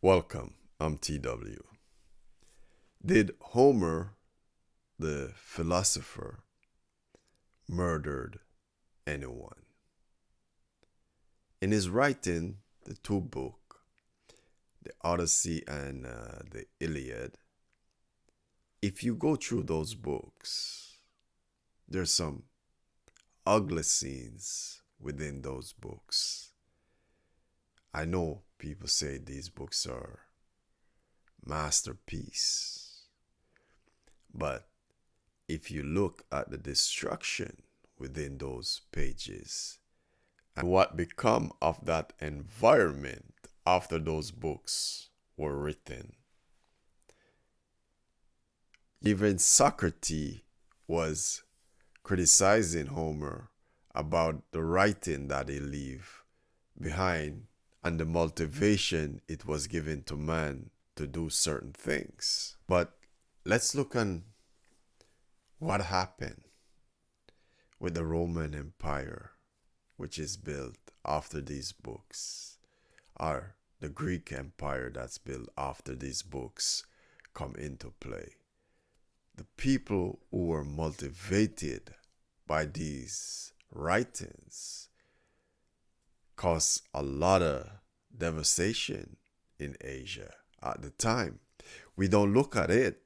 Welcome, I'm TW. Did Homer, the philosopher, murdered anyone? In his writing, the two books, the Odyssey and the Iliad, if you go through those books, there's some ugly scenes within those books. I know people say these books are masterpiece, but if you look at the destruction within those pages and what become of that environment after those books were written, even Socrates was criticizing Homer about the writing that he leave behind and the motivation it was given to man to do certain things. But let's look on what happened with the Roman Empire, which is built after these books, or the Greek Empire that's built after these books come into play. The people who were motivated by these writings caused a lot of devastation in Asia at the time. We don't look at it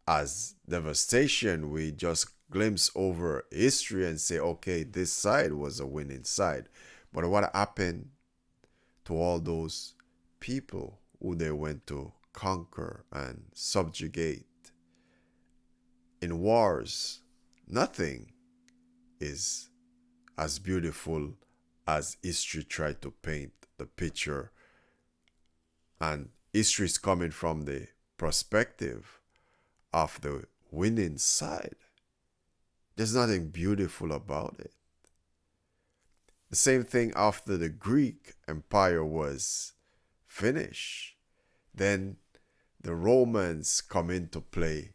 as devastation. We just glimpse over history and say, okay, this side was a winning side. But what happened to all those people who they went to conquer and subjugate? In wars, nothing is as beautiful as history tried to paint the picture. And history is coming from the perspective of the winning side. There's nothing beautiful about it. The same thing after the Greek Empire was finished. Then the Romans come into play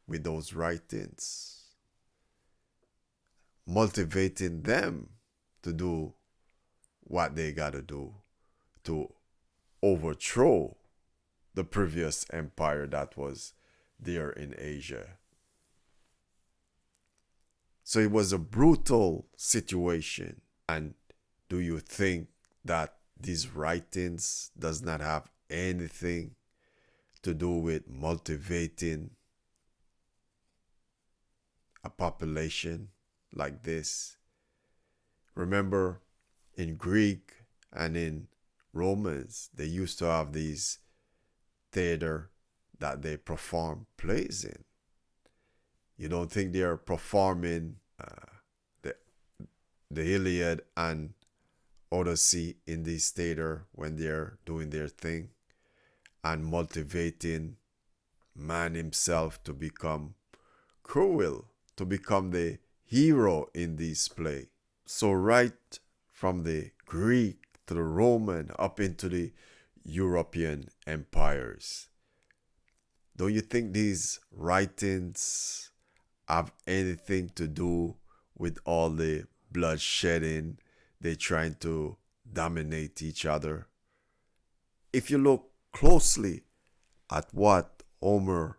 with those writings, motivating them to do what they got to do to overthrow the previous empire that was there in Asia. So it was a brutal situation. And do you think that these writings does not have anything to do with motivating a population like this? Remember, in Greek and in Romans, they used to have these theater that they perform plays in. You don't think they are performing the Iliad and Odyssey in this theater when they're doing their thing and motivating man himself to become cruel, to become the hero in this play? So right from the Greek to the Roman up into the European empires, don't you think these writings have anything to do with all the bloodshedding? They're trying to dominate each other. If you look closely at what Homer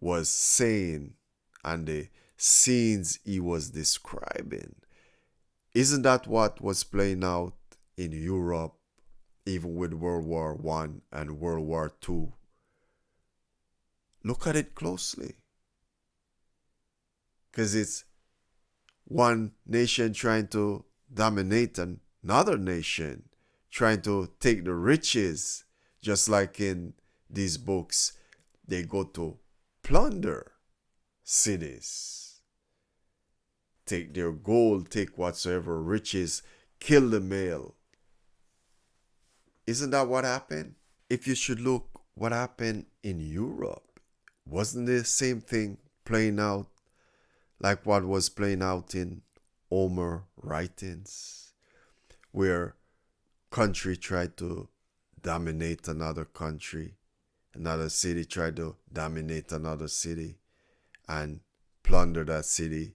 was saying and the scenes he was describing, isn't that what was playing out in Europe, even with World War I and World War II? Look at it closely. Because it's one nation trying to dominate another nation, trying to take the riches, just like in these books, they go to plunder cities, take their gold, take whatsoever riches, kill the male. Isn't that what happened? If you should look what happened in Europe, wasn't the same thing playing out like what was playing out in Homer writings, where country tried to dominate another country, another city tried to dominate another city and plunder that city,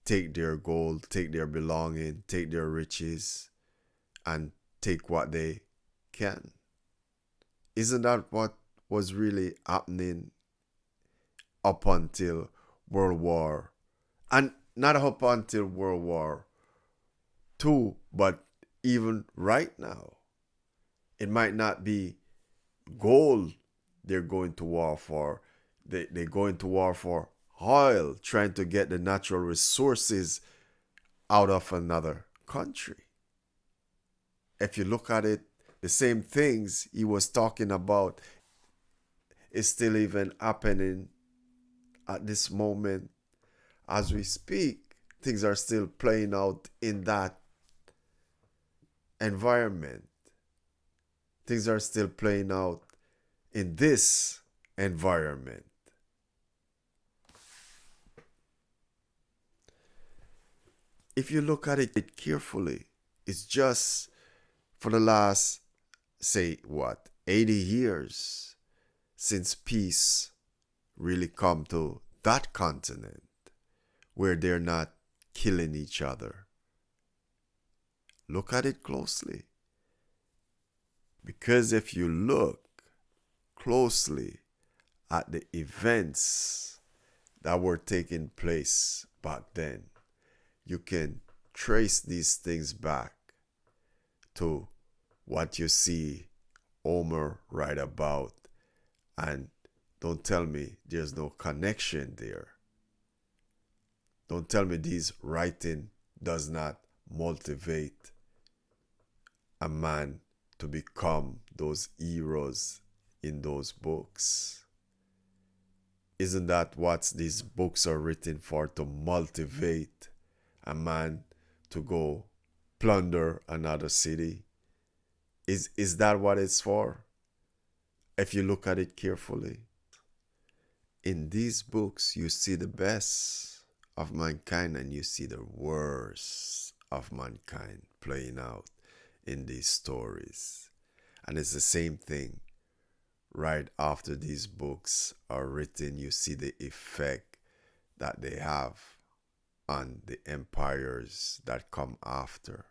take their gold, take their belonging, take their riches, and take what they can. Isn't that what was really happening up until World War? And not up until World War II, but even right now. It might not be gold they're going to war for. They're going to war for oil, trying to get the natural resources out of another country. If you look at it, the same things he was talking about is still even happening at this moment as we speak. Things are still playing out in that environment. Things are still playing out in this environment. If you look at it carefully, it's just for the last, say, what, 80 years since peace really come to that continent where they're not killing each other. Look at it closely. Because if you look closely at the events that were taking place back then, you can trace these things back to what you see Homer write about. And don't tell me there's no connection there. Don't tell me this writing does not motivate a man to become those heroes in those books. Isn't that what these books are written for? To motivate a man to go plunder another city? Is that what it's for? If you look at it carefully. In these books, you see the best of mankind and you see the worst of mankind playing out in these stories. And it's the same thing. Right after these books are written, you see the effect that they have on the empires that come after.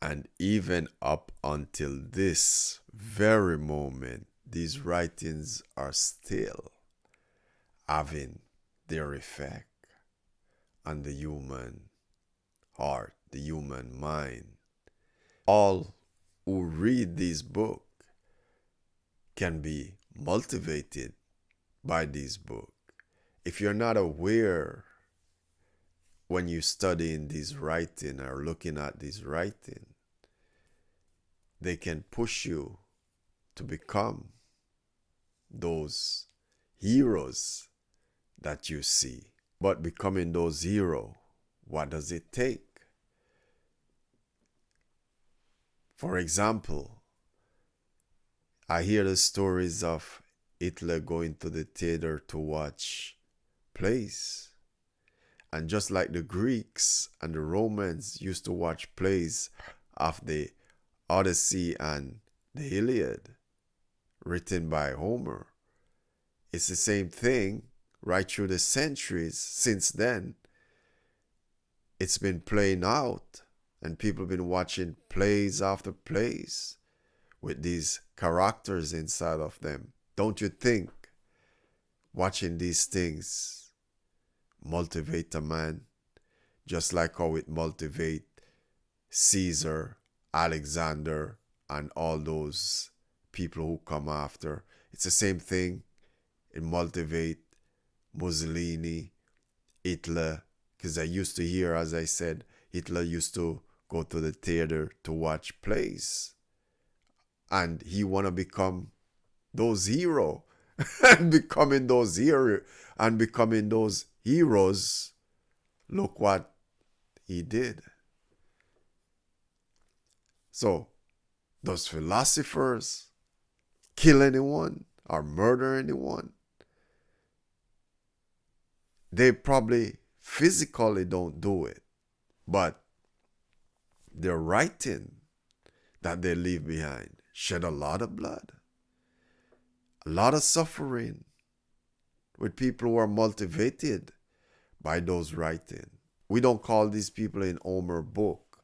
And even up until this very moment, these writings are still having their effect on the human heart, the human mind. All who read this book can be motivated by this book. If you're not aware when you're studying this writing or looking at this writing, they can push you to become those heroes that you see. But becoming those heroes, what does it take? For example, I hear the stories of Hitler going to the theater to watch plays. And just like the Greeks and the Romans used to watch plays of the Odyssey and the Iliad written by Homer, it's the same thing right through the centuries. Since then, it's been playing out and people have been watching plays after plays with these characters inside of them. Don't you think watching these things motivate a man just like how it motivate Caesar, Alexander, and all those people who come after? It's the same thing. It motivate Mussolini, Hitler, because I used to hear, as I said, Hitler used to go to the theater to watch plays. And he want to become those heroes. And becoming those heroes, look what he did. So, those philosophers kill anyone or murder anyone? They probably physically don't do it, but their writing that they leave behind shed a lot of blood, a lot of suffering with people who are motivated by those writing. We don't call these people in Homer book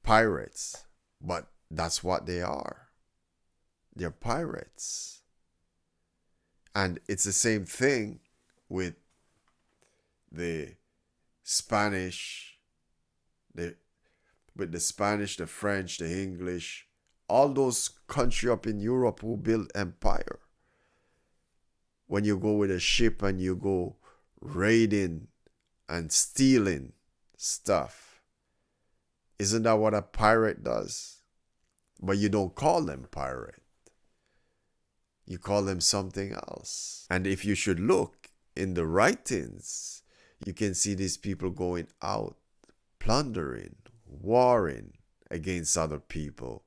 pirates, but that's what they are. they're pirates. And it's the same thing with the Spanish, the with the Spanish, the French, the English, all those countries up in Europe who built empire. When you go with a ship and you go raiding and stealing stuff, isn't that what a pirate does? But you don't call them pirate. You call them something else. And if you should look in the writings, you can see these people going out, plundering, warring against other people,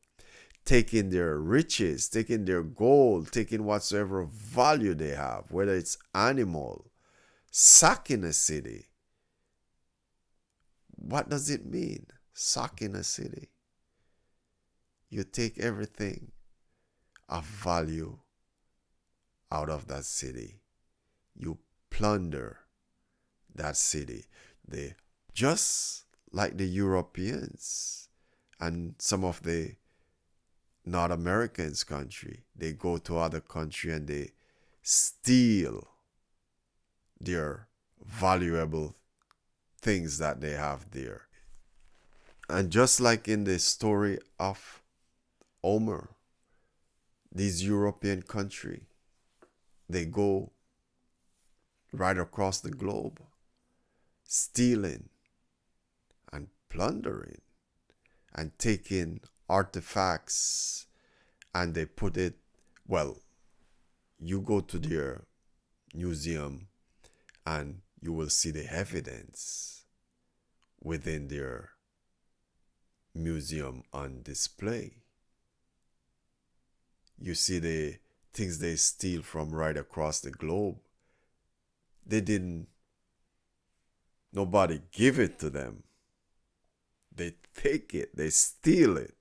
taking their riches, taking their gold, taking whatsoever value they have, whether it's animal, sacking a city. What does it mean, sacking a city? You take everything of value out of that city. You plunder that city. They just like the Europeans and some of the North Americans country, they go to other country and they steal their valuable things that they have there. And just like in the story of Homer, these European country, they go right across the globe, stealing and plundering and taking artifacts, and they put it, well, you go to their museum and you will see the evidence within their museum on display. You see the things they steal from right across the globe. Nobody give it to them. They take it, they steal it.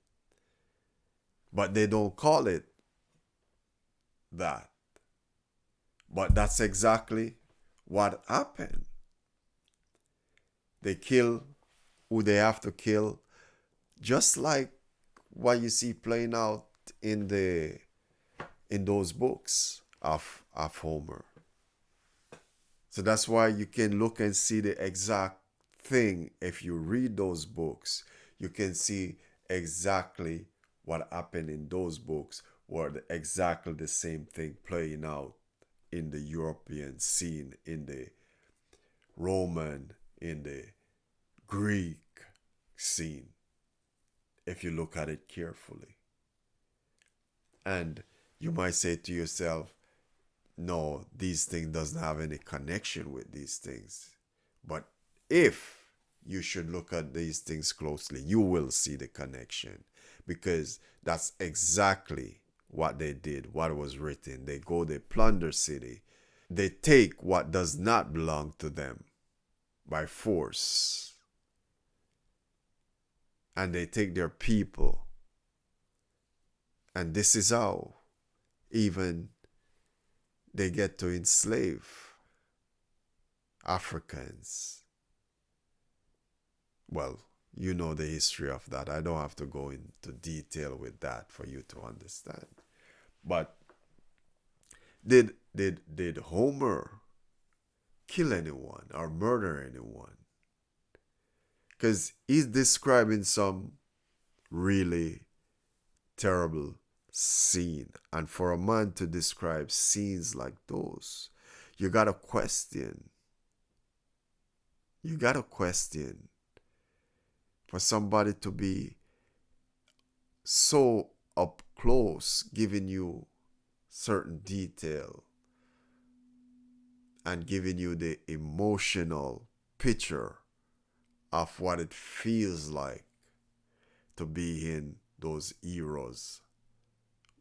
But they don't call it that. But that's exactly what happened. They kill who they have to kill, just like what you see playing out in those books of Homer. So that's why you can look and see the exact thing. If you read those books, you can see exactly what happened in those books, or exactly the same thing playing out in the European scene, in the Roman, in the Greek scene, if you look at it carefully. And you might say to yourself, no, these things doesn't have any connection with these things. But if you should look at these things closely, you will see the connection, because that's exactly what they did, what was written. They go, they plunder city. They take what does not belong to them by force. And they take their people. And this is how even they get to enslave Africans. Well, you know the history of that. I don't have to go into detail with that for you to understand. But did Homer kill anyone or murder anyone? Because he's describing some really terrible scene. And for a man to describe scenes like those, you got to question. You got to question. For somebody to be so up close, giving you certain detail and giving you the emotional picture of what it feels like to be in those heroes,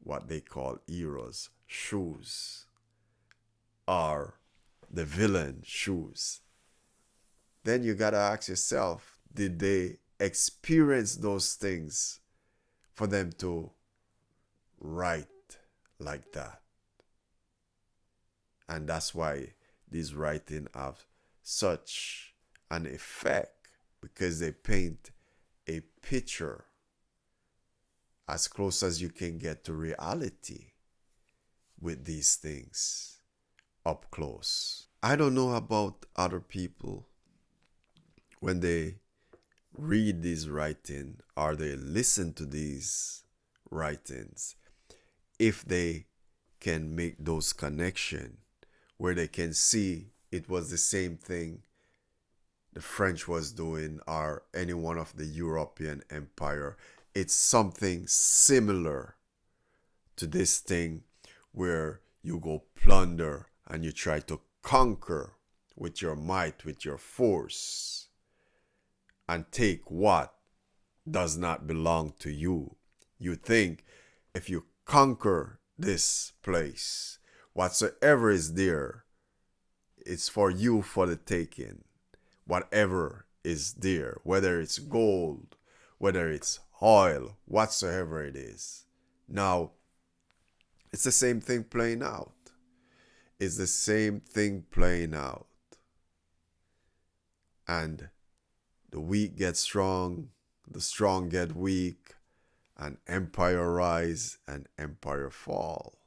what they call heroes' shoes, or the villain shoes. Then you gotta ask yourself, did they experience those things for them to write like that? And that's why these writings have such an effect, because they paint a picture as close as you can get to reality with these things up close. I don't know about other people when they read these writings or they listen to these writings, if they can make those connections where they can see it was the same thing the French was doing or any one of the European empire. It's something similar to this thing where you go plunder and you try to conquer with your might, with your force, and take what does not belong to you. You think if you conquer this place, whatsoever is there, it's for you for the taking. Whatever is there, whether it's gold, whether it's oil, whatsoever it is. Now, it's the same thing playing out. It's the same thing playing out. And the weak get strong, the strong get weak, and empire rise and empire fall.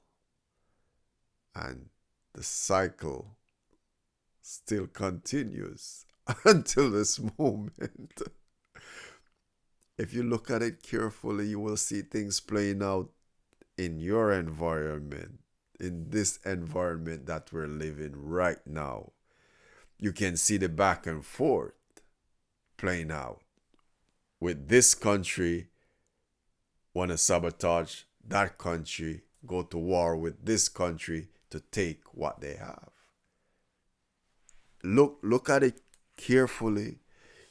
And the cycle still continues until this moment. If you look at it carefully, you will see things playing out in your environment, in this environment that we're living right now. You can see the back and forth playing out. With this country, want to sabotage that country, go to war with this country to take what they have. Look at it carefully.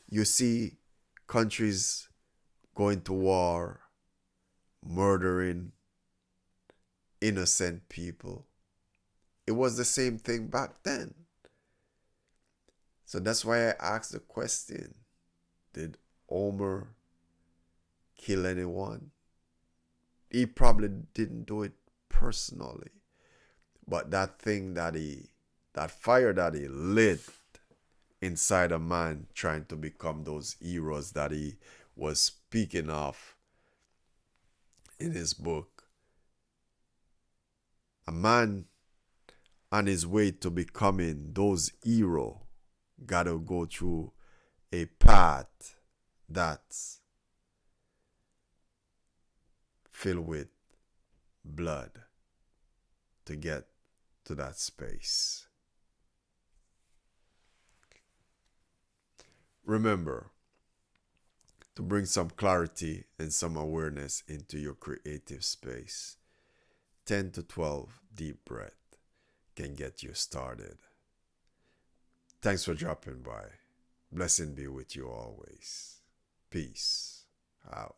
You see countries going to war, murdering innocent people. It was the same thing back then. So that's why I asked the question, did Homer kill anyone? He probably didn't do it personally. But that fire that he lit inside a man trying to become those heroes that he was speaking of in his book. A man on his way to becoming those heroes gotta go through a path that's filled with blood to get to that space. Remember to bring some clarity and some awareness into your creative space. 10 to 12 deep breath can get you started. Thanks for dropping by. Blessing be with you always. Peace out.